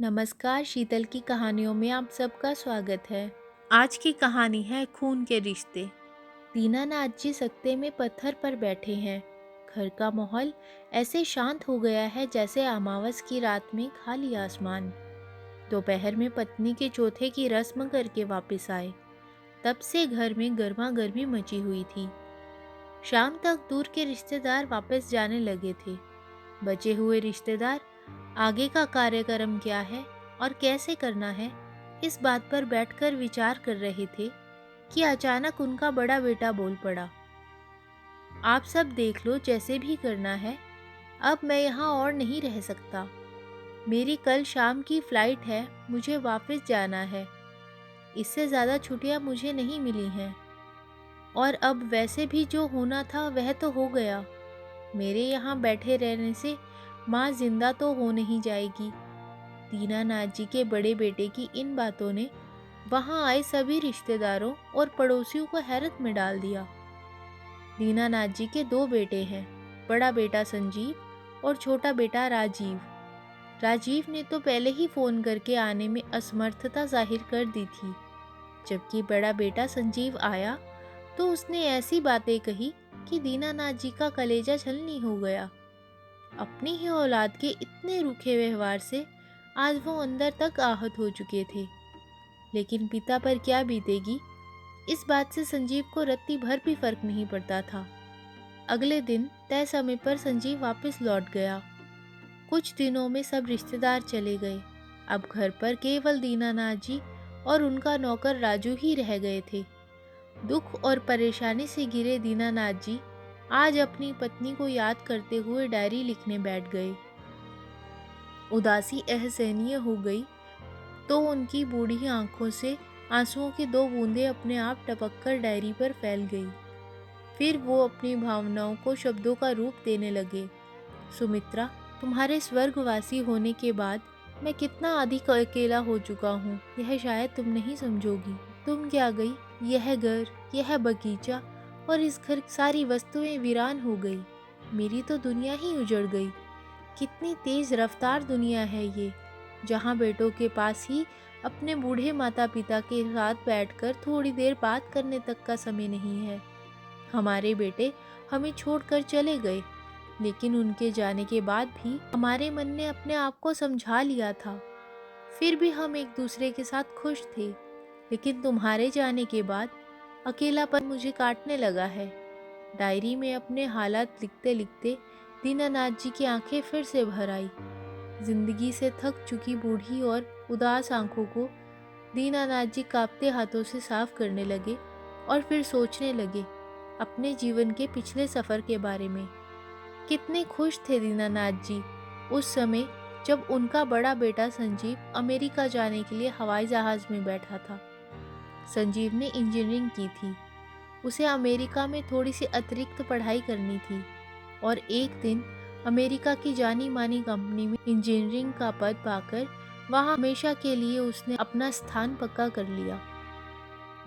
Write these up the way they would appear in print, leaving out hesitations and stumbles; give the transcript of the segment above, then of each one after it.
नमस्कार, शीतल की कहानियों में आप सबका स्वागत है। आज की कहानी है खून के रिश्ते। दीनानाथ जी सख्ते में पत्थर पर बैठे हैं। घर का माहौल ऐसे शांत हो गया है जैसे अमावस की रात में खाली आसमान। दोपहर में पत्नी के चौथे की रस्म करके वापस आए। तब से घर में गर्मा गर्मी मची हुई थी। शाम तक दूर के रिश्तेदार वापस जाने लगे थे। बचे हुए रिश्तेदार आगे का कार्यक्रम क्या है और कैसे करना है, इस बात पर बैठकर विचार कर रहे थे कि अचानक उनका बड़ा बेटा बोल पड़ा। आप सब देख लो, जैसे भी करना है, अब मैं यहाँ और नहीं रह सकता। मेरी कल शाम की फ्लाइट है, मुझे वापस जाना है। इससे ज़्यादा छुट्टियाँ मुझे नहीं मिली हैं। और अब वैसे भी जो होना था वह तो हो गया। मेरे यहाँ बैठे रहने से माँ जिंदा तो हो नहीं जाएगी। दीनानाथ जी के बड़े बेटे की इन बातों ने वहां आए सभी रिश्तेदारों और पड़ोसियों को हैरत में डाल दिया। दीनानाथ जी के दो बेटे हैं, बड़ा बेटा संजीव और छोटा बेटा राजीव। राजीव ने तो पहले ही फोन करके आने में असमर्थता जाहिर कर दी थी। जबकि बड़ा बेटा संजीव आया तो उसने ऐसी बातें कही कि दीनानाथ जी का कलेजा छलनी हो गया। अपनी ही औलाद के इतने रूखे व्यवहार से आज वो अंदर तक आहत हो चुके थे। लेकिन पिता पर क्या बीतेगी, इस बात से संजीव को रत्ती भर भी फर्क नहीं पड़ता था। अगले दिन तय समय पर संजीव वापस लौट गया। कुछ दिनों में सब रिश्तेदार चले गए। अब घर पर केवल दीनानाथ जी और उनका नौकर राजू ही रह गए थे। दुख और परेशानी से घिरे दीनानाथ जी आज अपनी पत्नी को याद करते हुए डायरी लिखने बैठ गए। उदासी असहनीय हो गई तो उनकी बूढ़ी आंखों से आंसुओं की दो बूंदें अपने आप टपककर डायरी पर फैल गई। फिर वो अपनी भावनाओं को शब्दों का रूप देने लगे। सुमित्रा, तुम्हारे स्वर्गवासी होने के बाद मैं कितना अधिक अकेला हो चुका हूँ, यह शायद तुम नहीं समझोगी। तुम क्या गई, यह घर, यह बगीचा और इस घर की सारी वस्तुएं वीरान हो गई। मेरी तो दुनिया ही उजड़ गई। कितनी तेज रफ्तार दुनिया है ये, जहाँ बेटों के पास ही अपने बूढ़े माता पिता के साथ बैठकर थोड़ी देर बात करने तक का समय नहीं है। हमारे बेटे हमें छोड़कर चले गए, लेकिन उनके जाने के बाद भी हमारे मन ने अपने आप को समझा लिया था। फिर भी हम एक दूसरे के साथ खुश थे। लेकिन तुम्हारे जाने के बाद अकेलापन मुझे काटने लगा है। डायरी में अपने हालात लिखते लिखते दीनानाथ जी की आंखें फिर से भर आई। जिंदगी से थक चुकी बूढ़ी और उदास आंखों को दीनानाथ जी कांपते हाथों से साफ करने लगे और फिर सोचने लगे अपने जीवन के पिछले सफर के बारे में। कितने खुश थे दीनानाथ जी उस समय जब उनका बड़ा बेटा संजीव अमेरिका जाने के लिए हवाई जहाज में बैठा था। संजीव ने इंजीनियरिंग की थी। उसे अमेरिका में थोड़ी सी अतिरिक्त पढ़ाई करनी थी और एक दिन अमेरिका की जानी मानी कंपनी में इंजीनियरिंग का पद पाकर वहां हमेशा के लिए उसने अपना स्थान पक्का कर लिया।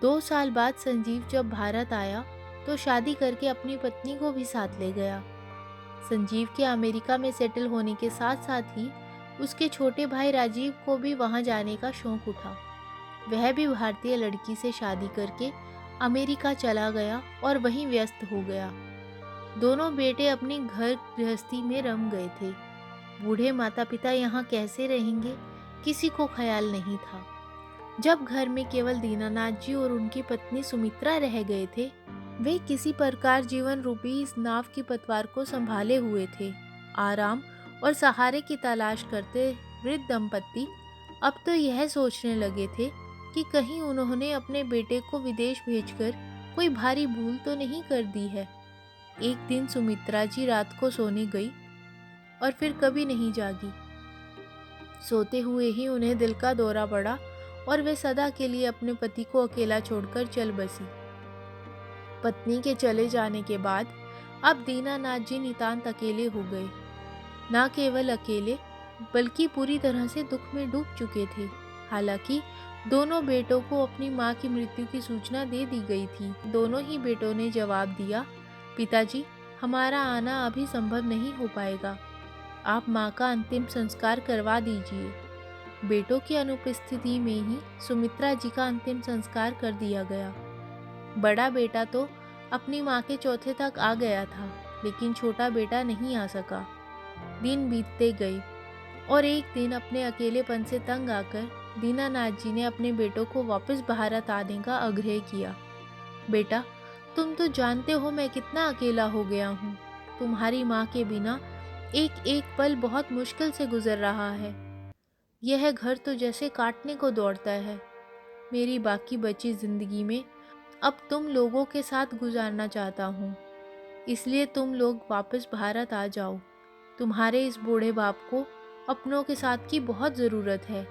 2 साल बाद संजीव जब भारत आया तो शादी करके अपनी पत्नी को भी साथ ले गया। संजीव के अमेरिका में सेटल होने के साथ साथ ही उसके छोटे भाई राजीव को भी वहां जाने का शौक उठा। वह भी भारतीय लड़की से शादी करके अमेरिका चला गया और वहीं व्यस्त हो गया। दोनों बेटे अपनी घर गृहस्थी में रम गए थे। बूढ़े माता पिता यहाँ कैसे रहेंगे, किसी को ख्याल नहीं था। जब घर में केवल दीनानाथ जी और उनकी पत्नी सुमित्रा रह गए थे, वे किसी प्रकार जीवन रूपी इस नाव की पतवार को संभाले हुए थे। आराम और सहारे की तलाश करते वृद्ध दंपत्ति अब तो यह सोचने लगे थे कि कहीं उन्होंने अपने बेटे को विदेश भेजकर कोई भारी भूल तो नहीं कर दी है। एक दिन सुमित्रा जी रात को सोने गई और फिर कभी नहीं जागी। सोते हुए ही उन्हें दिल का दौरा पड़ा और वे सदा के लिए अपने पति को अकेला छोड़कर चल बसी। पत्नी के चले जाने के बाद अब दीनानाथ जी नितांत अकेले हो गए। न केवल अकेले बल्कि पूरी तरह से दुख में डूब चुके थे। हालांकि दोनों बेटों को अपनी मां की मृत्यु की सूचना दे दी गई थी। दोनों ही बेटों ने जवाब दिया, पिताजी, हमारा आना अभी संभव नहीं हो पाएगा। आप मां का अंतिम संस्कार करवा दीजिए। बेटों की अनुपस्थिति में ही सुमित्रा जी का अंतिम संस्कार कर दिया गया। बड़ा बेटा तो अपनी माँ के चौथे तक आ गया था, लेकिन छोटा बेटा नहीं आ सका। दिन बीतते गए और एक दिन अपने अकेलेपन से तंग आकर दीनानाथ जी ने अपने बेटों को वापस भारत आने का आग्रह किया। बेटा, तुम तो जानते हो मैं कितना अकेला हो गया हूँ। तुम्हारी माँ के बिना एक एक पल बहुत मुश्किल से गुजर रहा है। यह घर तो जैसे काटने को दौड़ता है। मेरी बाकी बची जिंदगी में अब तुम लोगों के साथ गुजारना चाहता हूँ, इसलिए तुम लोग वापस भारत आ जाओ। तुम्हारे इस बूढ़े बाप को अपनों के साथ की बहुत ज़रूरत है।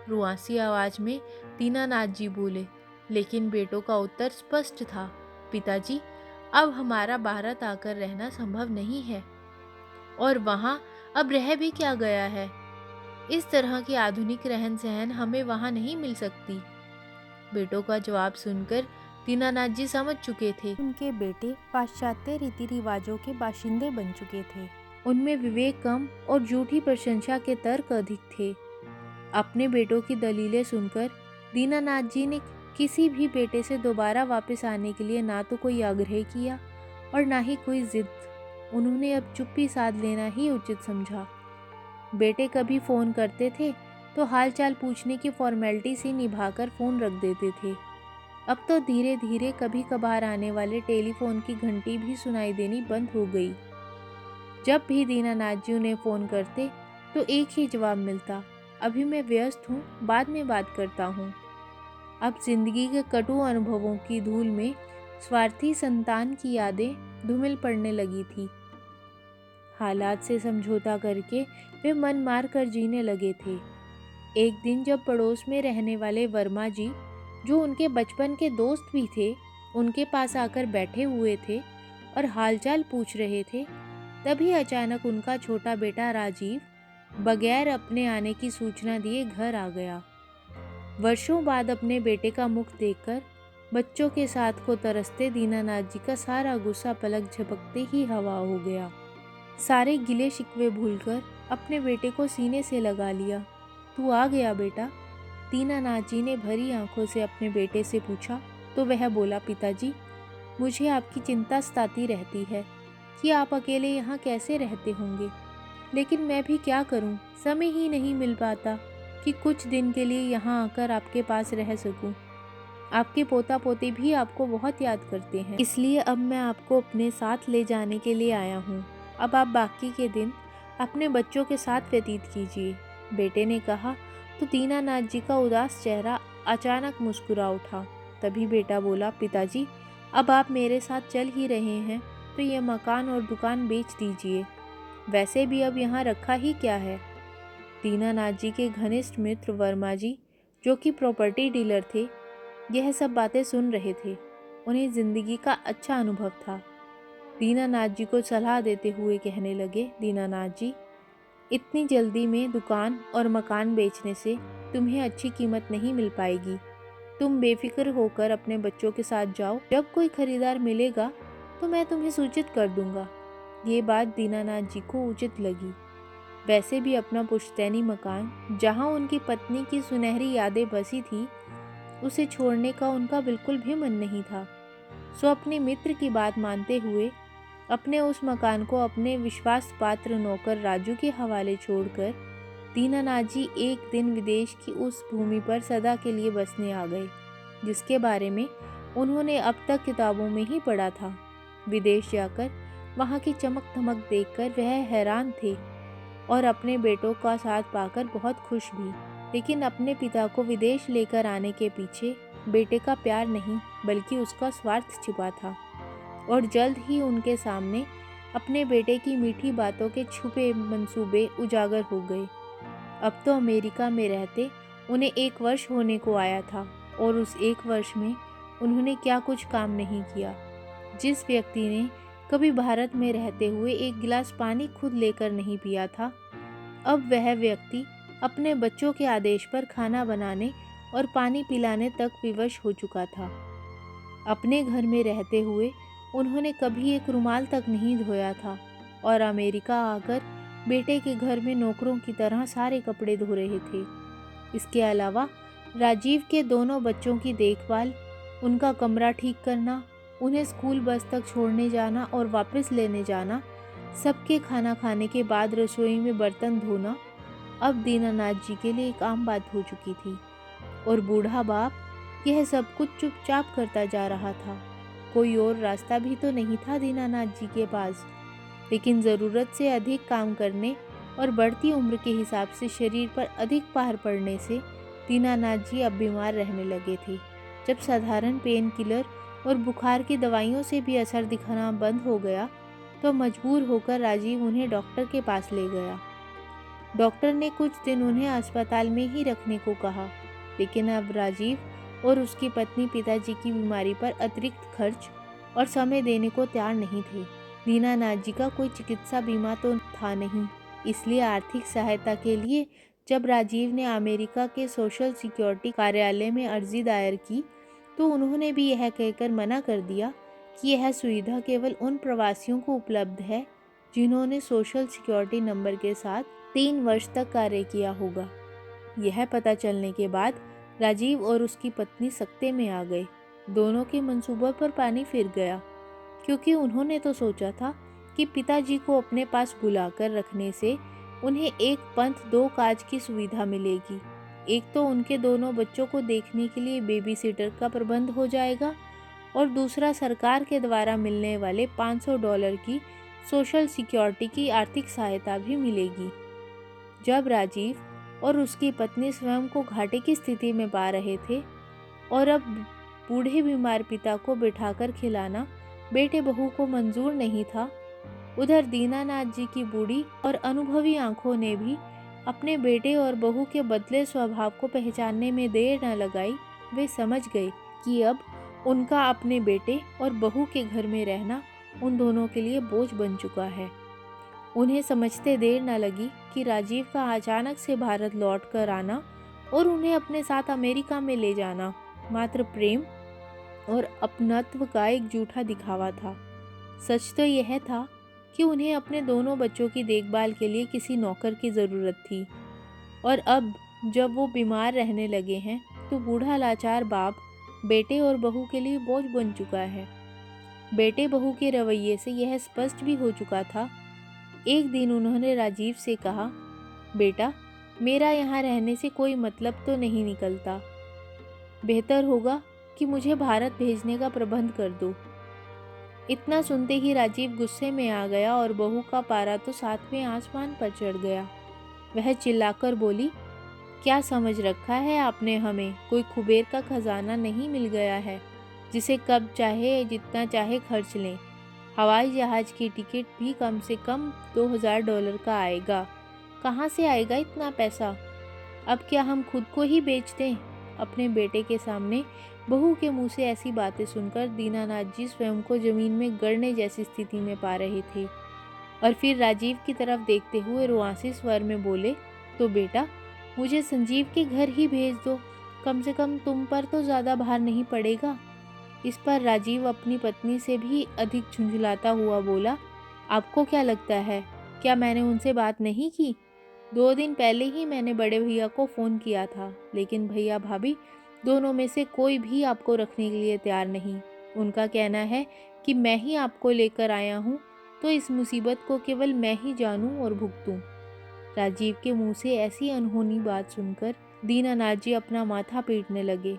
रुआसी आवाज़ में दीनानाथ जी बोले, लेकिन बेटों का उत्तर स्पष्ट था, पिताजी, अब हमारा भारत आकर रहना संभव नहीं है, और वहाँ अब रह भी क्या गया है। इस तरह की आधुनिक रहन सहन हमें वहाँ नहीं मिल सकती। बेटों का जवाब सुनकर दीनानाथ जी समझ चुके थे, उनके बेटे पाश्चात्य रीति रिवाजों के बाशिंदे बन चुके थे। उनमें विवेक कम और झूठी प्रशंसा के तर्क अधिक थे। अपने बेटों की दलीलें सुनकर दीनानाथ जी ने किसी भी बेटे से दोबारा वापस आने के लिए ना तो कोई आग्रह किया और ना ही कोई जिद। उन्होंने अब चुप्पी साध लेना ही उचित समझा। बेटे कभी फ़ोन करते थे तो हालचाल पूछने की फॉर्मेलिटी से निभाकर फ़ोन रख देते थे। अब तो धीरे धीरे कभी कभार आने वाले टेलीफोन की घंटी भी सुनाई देनी बंद हो गई। जब भी दीनानाथ जी उन्हें फ़ोन करते तो एक ही जवाब मिलता, अभी मैं व्यस्त हूँ, बाद में बात करता हूँ। अब जिंदगी के कटु अनुभवों की धूल में स्वार्थी संतान की यादें धूमिल पड़ने लगी थी। हालात से समझौता करके वे मन मार कर जीने लगे थे। एक दिन जब पड़ोस में रहने वाले वर्मा जी, जो उनके बचपन के दोस्त भी थे, उनके पास आकर बैठे हुए थे और हालचाल पूछ रहे थे, तभी अचानक उनका छोटा बेटा राजीव बगैर अपने आने की सूचना दिए घर आ गया। वर्षों बाद अपने बेटे का मुख देखकर बच्चों के साथ को तरसते दीनानाथ जी का सारा गुस्सा पलक झपकते ही हवा हो गया। सारे गिले शिकवे भूलकर अपने बेटे को सीने से लगा लिया। तू आ गया बेटा? दीनानाथ जी ने भरी आंखों से अपने बेटे से पूछा तो वह बोला, पिताजी, मुझे आपकी चिंता सताती रहती है कि आप अकेले यहाँ कैसे रहते होंगे, लेकिन मैं भी क्या करूँ, समय ही नहीं मिल पाता कि कुछ दिन के लिए यहाँ आकर आपके पास रह सकूँ। आपके पोता पोती भी आपको बहुत याद करते हैं, इसलिए अब मैं आपको अपने साथ ले जाने के लिए आया हूँ। अब आप बाकी के दिन अपने बच्चों के साथ व्यतीत कीजिए। बेटे ने कहा तो दीनानाथ जी का उदास चेहरा अचानक मुस्कुरा उठा। तभी बेटा बोला, पिताजी, अब आप मेरे साथ चल ही रहे हैं तो ये मकान और दुकान बेच दीजिए, वैसे भी अब यहाँ रखा ही क्या है। दीनानाथ जी के घनिष्ठ मित्र वर्मा जी, जो कि प्रॉपर्टी डीलर थे, यह सब बातें सुन रहे थे। उन्हें जिंदगी का अच्छा अनुभव था। दीनानाथ जी को सलाह देते हुए कहने लगे, दीनानाथ जी, इतनी जल्दी में दुकान और मकान बेचने से तुम्हें अच्छी कीमत नहीं मिल पाएगी। तुम बेफिक्र होकर अपने बच्चों के साथ जाओ, जब कोई खरीदार मिलेगा तो मैं तुम्हें सूचित कर दूंगा। ये बात दीनानाथ जी को उचित लगी। वैसे भी अपना पुश्तैनी मकान, जहाँ उनकी पत्नी की सुनहरी यादें बसी थी, उसे छोड़ने का उनका बिल्कुल भी मन नहीं था। सो अपने मित्र की बात मानते हुए अपने उस मकान को अपने विश्वास पात्र नौकर राजू के हवाले छोड़कर दीनानाथ जी एक दिन विदेश की उस भूमि पर सदा के लिए बसने आ गए, जिसके बारे में उन्होंने अब तक किताबों में ही पढ़ा था। विदेश जाकर वहाँ की चमक धमक देखकर वह हैरान थे और अपने बेटों का साथ पाकर बहुत खुश भी। लेकिन अपने पिता को विदेश लेकर आने के पीछे बेटे का प्यार नहीं, बल्कि उसका स्वार्थ छिपा था, और जल्द ही उनके सामने अपने बेटे की मीठी बातों के छुपे मंसूबे उजागर हो गए। अब तो अमेरिका में रहते उन्हें 1 वर्ष होने को आया था, और उस 1 वर्ष में उन्होंने क्या कुछ काम नहीं किया। जिस व्यक्ति ने कभी भारत में रहते हुए 1 गिलास पानी खुद लेकर नहीं पिया था, अब वह व्यक्ति अपने बच्चों के आदेश पर खाना बनाने और पानी पिलाने तक विवश हो चुका था। अपने घर में रहते हुए उन्होंने कभी एक रुमाल तक नहीं धोया था, और अमेरिका आकर बेटे के घर में नौकरों की तरह सारे कपड़े धो रहे थे। इसके अलावा राजीव के दोनों बच्चों की देखभाल, उनका कमरा ठीक करना, उन्हें स्कूल बस तक छोड़ने जाना और वापस लेने जाना, सबके खाना खाने के बाद रसोई में बर्तन धोना अब दीनानाथ जी के लिए एक आम बात हो चुकी थी। और बूढ़ा बाप यह सब कुछ चुपचाप करता जा रहा था। कोई और रास्ता भी तो नहीं था दीनानाथ जी के पास। लेकिन ज़रूरत से अधिक काम करने और बढ़ती उम्र के हिसाब से शरीर पर अधिक भार पड़ने से दीनानाथ जी अब बीमार रहने लगे थे। जब साधारण पेन किलर और बुखार की दवाइयों से भी असर दिखना बंद हो गया तो मजबूर होकर राजीव उन्हें डॉक्टर के पास ले गया। डॉक्टर ने कुछ दिन उन्हें अस्पताल में ही रखने को कहा, लेकिन अब राजीव और उसकी पत्नी पिताजी की बीमारी पर अतिरिक्त खर्च और समय देने को तैयार नहीं थे। दीनानाथ जी का कोई चिकित्सा बीमा तो था नहीं, इसलिए आर्थिक सहायता के लिए जब राजीव ने अमेरिका के सोशल सिक्योरिटी कार्यालय में अर्जी दायर की तो उन्होंने भी यह कहकर मना कर दिया कि यह सुविधा केवल उन प्रवासियों को उपलब्ध है जिन्होंने सोशल सिक्योरिटी नंबर के साथ 3 वर्ष तक कार्य किया होगा। यह पता चलने के बाद राजीव और उसकी पत्नी सकते में आ गए। दोनों के मंसूबों पर पानी फिर गया, क्योंकि उन्होंने तो सोचा था कि पिताजी को अपने पास बुलाकर रखने से उन्हें एक पंथ दो काज की सुविधा मिलेगी। एक तो उनके दोनों बच्चों को देखने के लिए बेबी सिटर का प्रबंध हो जाएगा और दूसरा सरकार के द्वारा मिलने वाले $500 की सोशल सिक्योरिटी की आर्थिक सहायता भी मिलेगी। जब राजीव और उसकी पत्नी स्वयं को घाटे की स्थिति में पा रहे थे और अब बूढ़े बीमार पिता को बिठाकर खिलाना बेटे बहू को मंजूर नहीं था, उधर दीनानाथ जी की बूढ़ी और अनुभवी आंखों ने भी अपने बेटे और बहू के बदले स्वभाव को पहचानने में देर न लगाई। वे समझ गए कि अब उनका अपने बेटे और बहू के घर में रहना उन दोनों के लिए बोझ बन चुका है। उन्हें समझते देर न लगी कि राजीव का अचानक से भारत लौट कर आना और उन्हें अपने साथ अमेरिका में ले जाना मात्र प्रेम और अपनत्व का एक झूठा दिखावा था। सच तो यह था कि उन्हें अपने दोनों बच्चों की देखभाल के लिए किसी नौकर की ज़रूरत थी, और अब जब वो बीमार रहने लगे हैं तो बूढ़ा लाचार बाप बेटे और बहू के लिए बोझ बन चुका है। बेटे बहू के रवैये से यह स्पष्ट भी हो चुका था। एक दिन उन्होंने राजीव से कहा, बेटा, मेरा यहाँ रहने से कोई मतलब तो नहीं निकलता। बेहतर होगा कि मुझे भारत भेजने का प्रबंध कर दो। इतना सुनते ही राजीव गुस्से में आ गया और बहू का पारा तो 7वें आसमान पर चढ़ गया। वह चिल्लाकर बोली, क्या समझ रखा है आपने हमें? कोई कुबेर का खजाना नहीं मिल गया है जिसे कब चाहे जितना चाहे खर्च लें। हवाई जहाज़ की टिकट भी कम से कम $2000 का आएगा। कहाँ से आएगा इतना पैसा? अब क्या हम खुद को ही बेच दें? अपने बेटे के सामने बहू के मुंह से ऐसी बातें सुनकर दीनानाथ जी स्वयं को जमीन में गड़ने जैसी स्थिति में पा रहे थे और फिर राजीव की तरफ देखते हुए रुआंसे स्वर में बोले, तो बेटा, मुझे संजीव के घर ही भेज दो, कम से कम तुम पर तो ज़्यादा भार नहीं पड़ेगा। इस पर राजीव अपनी पत्नी से भी अधिक झुंझलाता हुआ बोला, आपको क्या लगता है, क्या मैंने उनसे बात नहीं की? 2 दिन पहले ही मैंने बड़े भैया को फ़ोन किया था, लेकिन भैया भाभी दोनों में से कोई भी आपको रखने के लिए तैयार नहीं। उनका कहना है कि मैं ही आपको लेकर आया हूँ, तो इस मुसीबत को केवल मैं ही जानूँ और भुगतूँ। राजीव के मुंह से ऐसी अनहोनी बात सुनकर दीनानाथ जी अपना माथा पीटने लगे।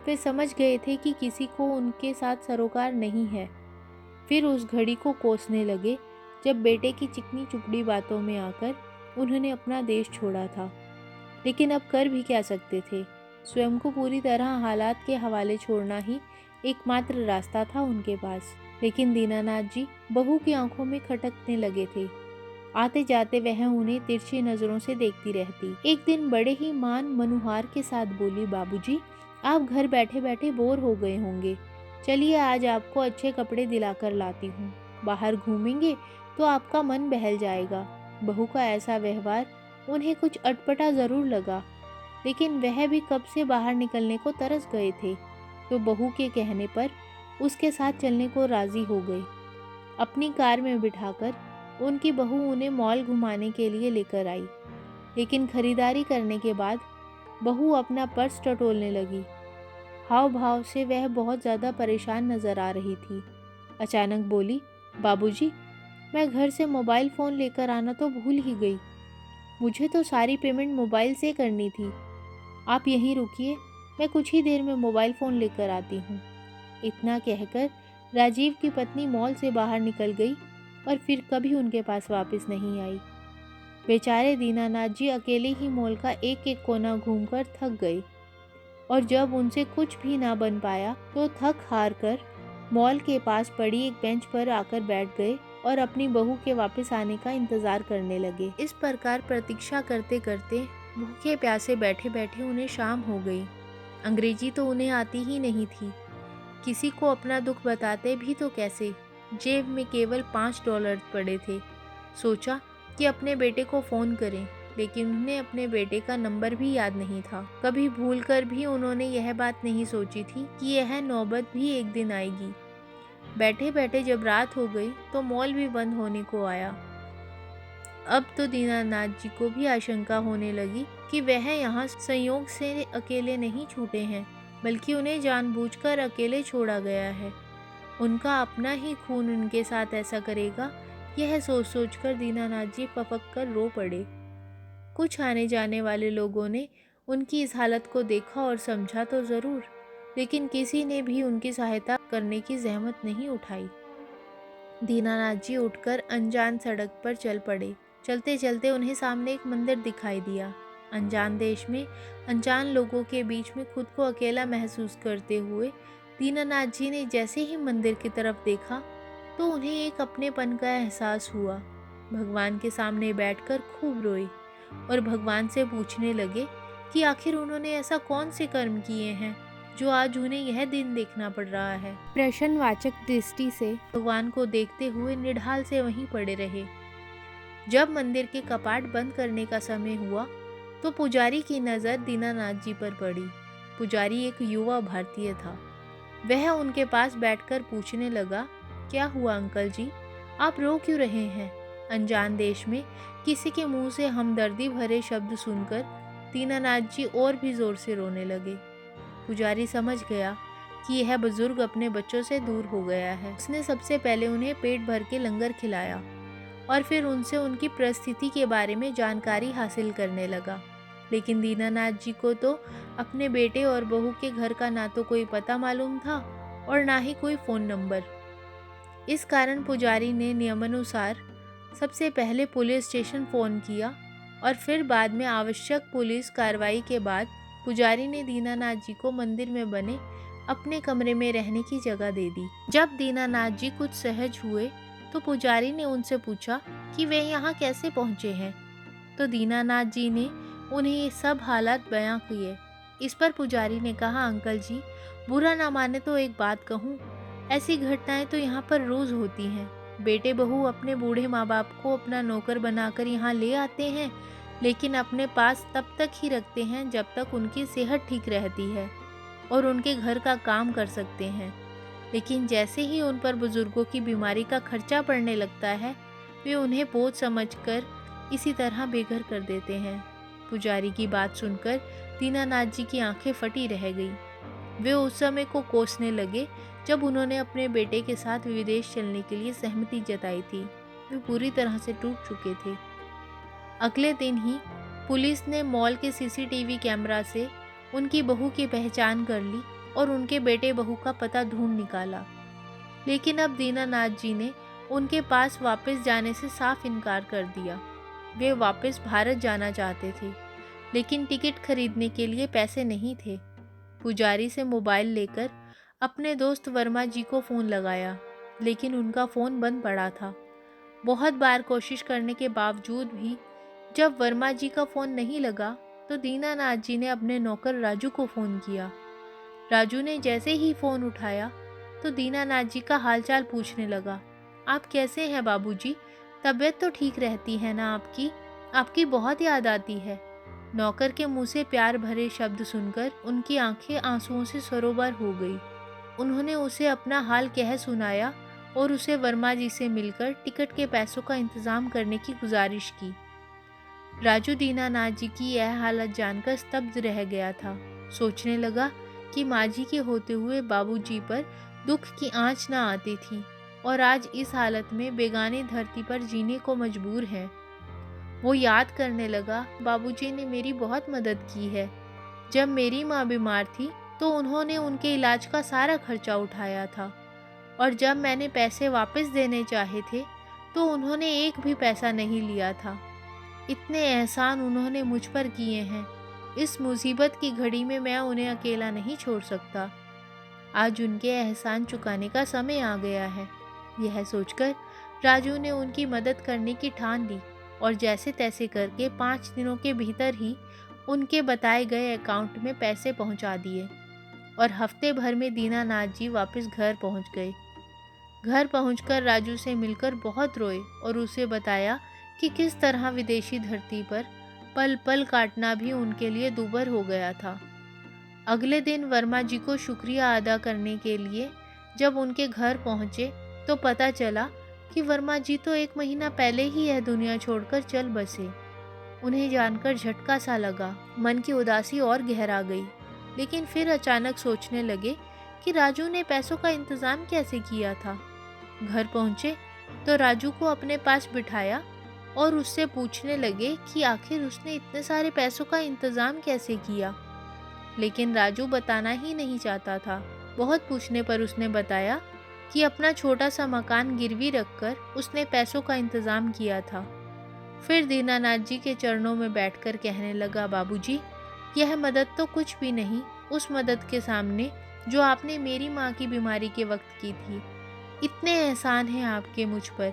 वे समझ गए थे कि किसी को उनके साथ सरोकार नहीं है। फिर उस घड़ी को कोसने लगे जब बेटे की चिकनी चुपड़ी बातों में आकर उन्होंने अपना देश छोड़ा था। लेकिन अब कर भी क्या सकते थे? स्वयं को पूरी तरह हालात के हवाले छोड़ना ही एकमात्र रास्ता था उनके पास। लेकिन दीनानाथ जी बहू की आंखों में खटकने लगे थे। आते जाते वह उन्हें तिरछी नजरों से देखती रहती। एक दिन बड़े ही मान मनुहार के साथ बोली, बाबूजी, आप घर बैठे बैठे बोर हो गए होंगे। चलिए आज आपको अच्छे कपड़े दिलाकर लाती हूँ। बाहर घूमेंगे तो आपका मन बहल जाएगा। बहू का ऐसा व्यवहार उन्हें कुछ अटपटा ज़रूर लगा, लेकिन वह भी कब से बाहर निकलने को तरस गए थे, तो बहू के कहने पर उसके साथ चलने को राज़ी हो गए। अपनी कार में बिठाकर उनकी बहू उन्हें मॉल घुमाने के लिए लेकर आई, लेकिन खरीदारी करने के बाद बहू अपना पर्स टटोलने लगी। हाव भाव से वह बहुत ज़्यादा परेशान नज़र आ रही थी। अचानक बोली, बाबूजी, मैं घर से मोबाइल फ़ोन लेकर आना तो भूल ही गई। मुझे तो सारी पेमेंट मोबाइल से करनी थी। आप यहीं रुकिए, मैं कुछ ही देर में मोबाइल फ़ोन लेकर आती हूँ। इतना कहकर राजीव की पत्नी मॉल से बाहर निकल गई और फिर कभी उनके पास वापस नहीं आई। बेचारे दीनानाथ जी अकेले ही मॉल का एक एक कोना घूमकर थक गए और जब उनसे कुछ भी ना बन पाया तो थक हार कर मॉल के पास पड़ी एक बेंच पर आकर बैठ गए और अपनी बहू के वापस आने का इंतजार करने लगे। इस प्रकार प्रतीक्षा करते करते भूखे प्यासे बैठे बैठे उन्हें शाम हो गई। अंग्रेजी तो उन्हें आती ही नहीं थी। किसी को अपना दुख बताते भी तो कैसे। जेब में केवल $5 पड़े थे। सोचा कि अपने बेटे को फ़ोन करें, लेकिन उन्हें अपने बेटे का नंबर भी याद नहीं था। कभी भूलकर भी उन्होंने यह बात नहीं सोची थी कि यह नौबत भी एक दिन आएगी। बैठे बैठे जब रात हो गई तो मॉल भी बंद होने को आया। अब तो दीनानाथ जी को भी आशंका होने लगी कि वह यहाँ संयोग से अकेले नहीं छूटे हैं, बल्कि उन्हें जानबूझकर अकेले छोड़ा गया है। उनका अपना ही खून उनके साथ ऐसा करेगा, यह सोच सोचकर दीनानाथ जी पपक कर रो पड़े। कुछ आने जाने वाले लोगों ने उनकी इस हालत को देखा और समझा तो ज़रूर, लेकिन किसी ने भी उनकी सहायता करने की जहमत नहीं उठाई। दीनानाथ जी उठकर अनजान सड़क पर चल पड़े। चलते चलते उन्हें सामने एक मंदिर दिखाई दिया। अनजान देश में अनजान लोगों के बीच में खुद को अकेला महसूस करते हुए दीनानाथ जी ने जैसे ही मंदिर की तरफ देखा तो उन्हें एक अपनेपन का एहसास हुआ। भगवान के सामने बैठकर खूब रोए और भगवान से पूछने लगे कि आखिर उन्होंने ऐसा कौन से कर्म किए हैं जो आज उन्हें यह दिन देखना पड़ रहा है। प्रश्नवाचक दृष्टि से भगवान को देखते हुए निढाल से वहीं पड़े रहे। जब मंदिर के कपाट बंद करने का समय हुआ तो पुजारी की नज़र दीनानाथ जी पर पड़ी। पुजारी एक युवा भारतीय था। वह उनके पास बैठकर पूछने लगा, क्या हुआ अंकल जी, आप रो क्यों रहे हैं? अनजान देश में किसी के मुंह से हमदर्दी भरे शब्द सुनकर दीनानाथ जी और भी जोर से रोने लगे। पुजारी समझ गया कि यह बुजुर्ग अपने बच्चों से दूर हो गया है। उसने सबसे पहले उन्हें पेट भर के लंगर खिलाया और फिर उनसे उनकी परिस्थिति के बारे में जानकारी हासिल करने लगा। लेकिन दीनानाथ जी को तो अपने बेटे और बहू के घर का ना तो कोई पता मालूम था और ना ही कोई फ़ोन नंबर। इस कारण पुजारी ने नियमानुसार सबसे पहले पुलिस स्टेशन फ़ोन किया और फिर बाद में आवश्यक पुलिस कार्रवाई के बाद पुजारी ने दीनानाथ जी को मंदिर में बने अपने कमरे में रहने की जगह दे दी। जब दीनानाथ जी कुछ सहज हुए तो पुजारी ने उनसे पूछा कि वे यहाँ कैसे पहुँचे हैं। तो दीनानाथ जी ने उन्हें ये सब हालात बयां किए। इस पर पुजारी ने कहा, अंकल जी, बुरा ना माने तो एक बात कहूँ, ऐसी घटनाएं तो यहाँ पर रोज़ होती हैं। बेटे बहू अपने बूढ़े माँ बाप को अपना नौकर बनाकर यहाँ ले आते हैं, लेकिन अपने पास तब तक ही रखते हैं जब तक उनकी सेहत ठीक रहती है और उनके घर का काम कर सकते हैं। लेकिन जैसे ही उन पर बुजुर्गों की बीमारी का खर्चा पड़ने लगता है, वे उन्हें बोझ समझकर इसी तरह बेघर कर देते हैं। पुजारी की बात सुनकर दीनानाथ जी की आंखें फटी रह गई। वे उस समय को कोसने लगे जब उन्होंने अपने बेटे के साथ विदेश चलने के लिए सहमति जताई थी। वे पूरी तरह से टूट चुके थे। अगले दिन ही पुलिस ने मॉल के सीसीटीवी कैमरा से उनकी बहू की पहचान कर ली और उनके बेटे बहू का पता ढूंढ निकाला। लेकिन अब दीनानाथ जी ने उनके पास वापस जाने से साफ इनकार कर दिया। वे वापस भारत जाना चाहते थे, लेकिन टिकट खरीदने के लिए पैसे नहीं थे। पुजारी से मोबाइल लेकर अपने दोस्त वर्मा जी को फ़ोन लगाया, लेकिन उनका फ़ोन बंद पड़ा था। बहुत बार कोशिश करने के बावजूद भी जब वर्मा जी का फ़ोन नहीं लगा तो दीनानाथ जी ने अपने नौकर राजू को फ़ोन किया। राजू ने जैसे ही फ़ोन उठाया तो दीनानाथ जी का हालचाल पूछने लगा। आप कैसे हैं बाबूजी? तबीयत तो ठीक रहती है ना आपकी? आपकी बहुत याद आती है। नौकर के मुंह से प्यार भरे शब्द सुनकर उनकी आंखें आंसुओं से सरोवर हो गई। उन्होंने उसे अपना हाल कह सुनाया और उसे वर्मा जी से मिलकर टिकट के पैसों का इंतजाम करने की गुजारिश की। राजू दीनानाथ जी की यह हालत जानकर स्तब्ध रह गया था। सोचने लगा कि माँ जी के होते हुए बाबूजी पर दुख की आंच न आती थी और आज इस हालत में बेगानी धरती पर जीने को मजबूर है। वो याद करने लगा, बाबूजी ने मेरी बहुत मदद की है। जब मेरी माँ बीमार थी तो उन्होंने उनके इलाज का सारा खर्चा उठाया था और जब मैंने पैसे वापस देने चाहे थे तो उन्होंने एक भी पैसा नहीं लिया था। इतने एहसान उन्होंने मुझ पर किए हैं। इस मुसीबत की घड़ी में मैं उन्हें अकेला नहीं छोड़ सकता। आज उनके एहसान चुकाने का समय आ गया है। यह सोचकर राजू ने उनकी मदद करने की ठान ली और जैसे तैसे करके 5 दिनों के भीतर ही उनके बताए गए अकाउंट में पैसे पहुंचा दिए और हफ्ते भर में दीनानाथ जी वापस घर पहुंच गए। घर पहुंचकर राजू से मिलकर बहुत रोए और उसे बताया कि किस तरह विदेशी धरती पर पल पल काटना भी उनके लिए दूभर हो गया था। अगले दिन वर्मा जी को शुक्रिया अदा करने के लिए जब उनके घर पहुंचे तो पता चला कि वर्मा जी तो 1 महीना पहले ही यह दुनिया छोड़कर चल बसे। उन्हें जानकर झटका सा लगा, मन की उदासी और गहरा गई। लेकिन फिर अचानक सोचने लगे कि राजू ने पैसों का इंतजाम कैसे किया था। घर पहुंचे तो राजू को अपने पास बिठाया और उससे पूछने लगे कि आखिर उसने इतने सारे पैसों का इंतजाम कैसे किया। लेकिन राजू बताना ही नहीं चाहता था। बहुत पूछने पर उसने बताया कि अपना छोटा सा मकान गिरवी रखकर उसने पैसों का इंतजाम किया था। फिर दीनानाथ जी के चरणों में बैठकर कहने लगा, बाबूजी, यह मदद तो कुछ भी नहीं उस मदद के सामने जो आपने मेरी माँ की बीमारी के वक्त की थी। इतने एहसान हैं आपके मुझ पर,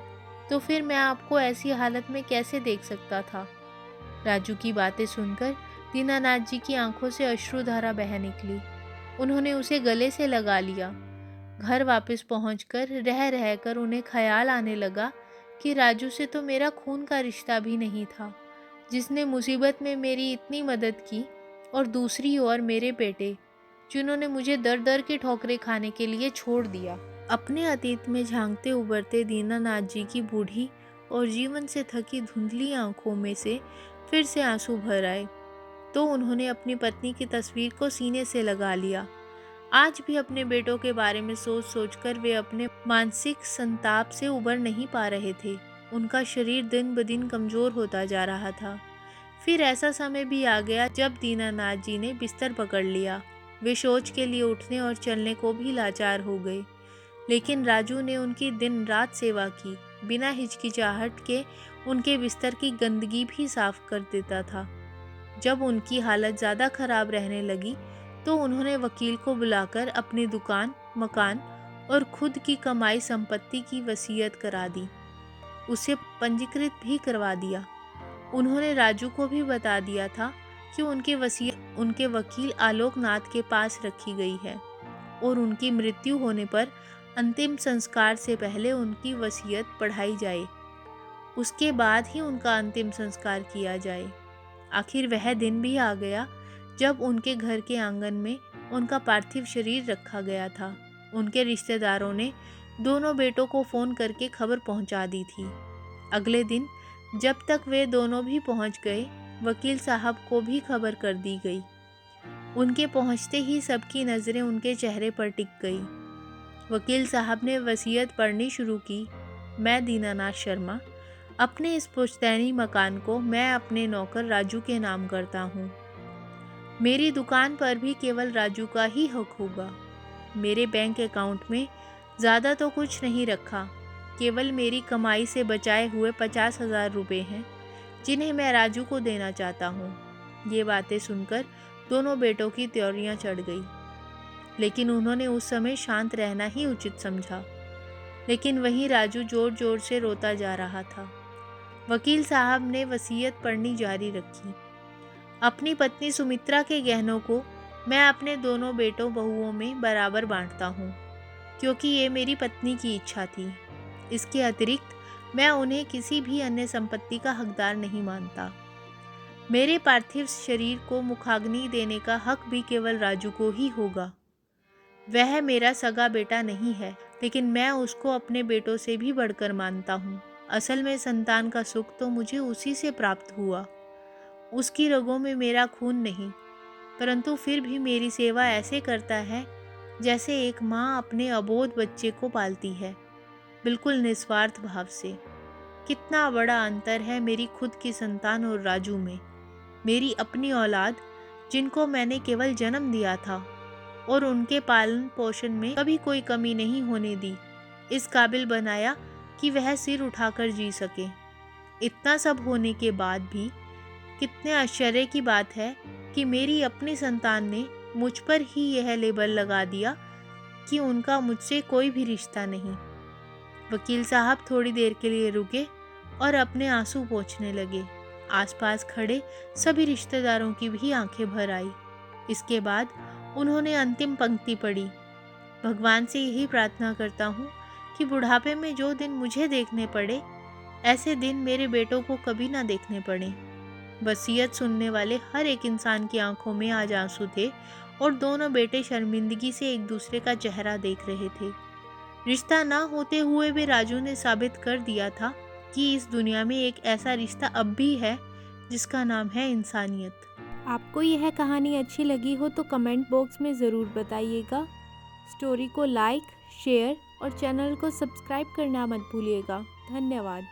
तो फिर मैं आपको ऐसी हालत में कैसे देख सकता था। राजू की बातें सुनकर दीनानाथ जी की आंखों से अश्रुधारा बह निकली। उन्होंने उसे गले से लगा लिया। घर वापस पहुंचकर रह रहकर उन्हें ख्याल आने लगा कि राजू से तो मेरा खून का रिश्ता भी नहीं था, जिसने मुसीबत में मेरी इतनी मदद की, और दूसरी ओर मेरे बेटे, जिन्होंने मुझे दर दर की ठोकरें खाने के लिए छोड़ दिया। अपने अतीत में झांकते उबरते दीनानाथ जी की बूढ़ी और जीवन से थकी धुंधली आंखों में से फिर से आंसू भर आए। तो उन्होंने अपनी पत्नी की तस्वीर को सीने से लगा लिया। आज भी अपने बेटों के बारे में सोच सोचकर वे अपने मानसिक संताप से उबर नहीं पा रहे थे। उनका शरीर दिन ब दिन कमजोर होता जा रहा था। फिर ऐसा समय भी आ गया जब दीनानाथ जी ने बिस्तर पकड़ लिया। वे शौच के लिए उठने और चलने को भी लाचार हो गए। लेकिन राजू ने उनकी दिन रात सेवा की, बिना हिचकिचाहट के उनके बिस्तर की गंदगी भी साफ कर देता था। जब उनकी हालत ज़्यादा खराब रहने लगी तो उन्होंने वकील को बुलाकर अपनी दुकान, मकान और खुद की कमाई संपत्ति की वसीयत करा दी। उसे पंजीकृत भी करवा दिया। उन्होंने राजू को भी बता दिया था कि उनकी वसीयत उनके वकील आलोकनाथ के पास रखी गई है और उनकी मृत्यु होने पर अंतिम संस्कार से पहले उनकी वसीयत पढ़ाई जाए, उसके बाद ही उनका अंतिम संस्कार किया जाए। आखिर वह दिन भी आ गया जब उनके घर के आंगन में उनका पार्थिव शरीर रखा गया था। उनके रिश्तेदारों ने दोनों बेटों को फ़ोन करके खबर पहुंचा दी थी। अगले दिन जब तक वे दोनों भी पहुंच गए, वकील साहब को भी खबर कर दी गई। उनके पहुंचते ही सबकी नज़रें उनके चेहरे पर टिक गई। वकील साहब ने वसीयत पढ़नी शुरू की। मैं दीनानाथ शर्मा अपने इस पुश्तैनी मकान को मैं अपने नौकर राजू के नाम करता हूँ। मेरी दुकान पर भी केवल राजू का ही हक होगा। मेरे बैंक अकाउंट में ज़्यादा तो कुछ नहीं रखा, केवल मेरी कमाई से बचाए हुए 50,000 रुपये हैं, जिन्हें मैं राजू को देना चाहता हूँ। ये बातें सुनकर दोनों बेटों की त्योरियां चढ़ गई, लेकिन उन्होंने उस समय शांत रहना ही उचित समझा। लेकिन वहीं राजू जोर जोर से रोता जा रहा था। वकील साहब ने वसीयत पढ़नी जारी रखी। अपनी पत्नी सुमित्रा के गहनों को मैं अपने दोनों बेटों बहुओं में बराबर बांटता हूँ, क्योंकि ये मेरी पत्नी की इच्छा थी। इसके अतिरिक्त मैं उन्हें किसी भी अन्य संपत्ति का हकदार नहीं मानता। मेरे पार्थिव शरीर को मुखाग्नि देने का हक भी केवल राजू को ही होगा। वह मेरा सगा बेटा नहीं है, लेकिन मैं उसको अपने बेटों से भी बढ़कर मानता हूँ। असल में संतान का सुख तो मुझे उसी से प्राप्त हुआ। उसकी रगों में मेरा खून नहीं, परंतु फिर भी मेरी सेवा ऐसे करता है जैसे एक माँ अपने अबोध बच्चे को पालती है, बिल्कुल निस्वार्थ भाव से। कितना बड़ा अंतर है मेरी खुद की संतान और राजू में। मेरी अपनी औलाद, जिनको मैंने केवल जन्म दिया था और उनके पालन पोषण में कभी कोई कमी नहीं होने दी, इस काबिल बनाया कि वह सिर उठाकर जी सके। इतना सब होने के बाद भी कितने आश्चर्य की बात है कि मेरी अपनी संतान ने मुझ पर ही यह लेबल लगा दिया कि उनका मुझसे कोई भी रिश्ता नहीं। वकील साहब थोड़ी देर के लिए रुके और अपने आंसू पोंछने लगे। आसपास खड़े सभी रिश्तेदारों की भी आंखें भर आई। इसके बाद उन्होंने अंतिम पंक्ति पढ़ी। भगवान से यही प्रार्थना करता हूँ कि बुढ़ापे में जो दिन मुझे देखने पड़े, ऐसे दिन मेरे बेटों को कभी ना देखने पड़े। वसीयत सुनने वाले हर एक इंसान की आंखों में आज आंसू थे और दोनों बेटे शर्मिंदगी से एक दूसरे का चेहरा देख रहे थे। रिश्ता ना होते हुए भी राजू ने साबित कर दिया था कि इस दुनिया में एक ऐसा रिश्ता अब भी है जिसका नाम है इंसानियत। आपको यह कहानी अच्छी लगी हो तो कमेंट बॉक्स में ज़रूर बताइएगा। स्टोरी को लाइक, शेयर और चैनल को सब्सक्राइब करना मत भूलिएगा। धन्यवाद।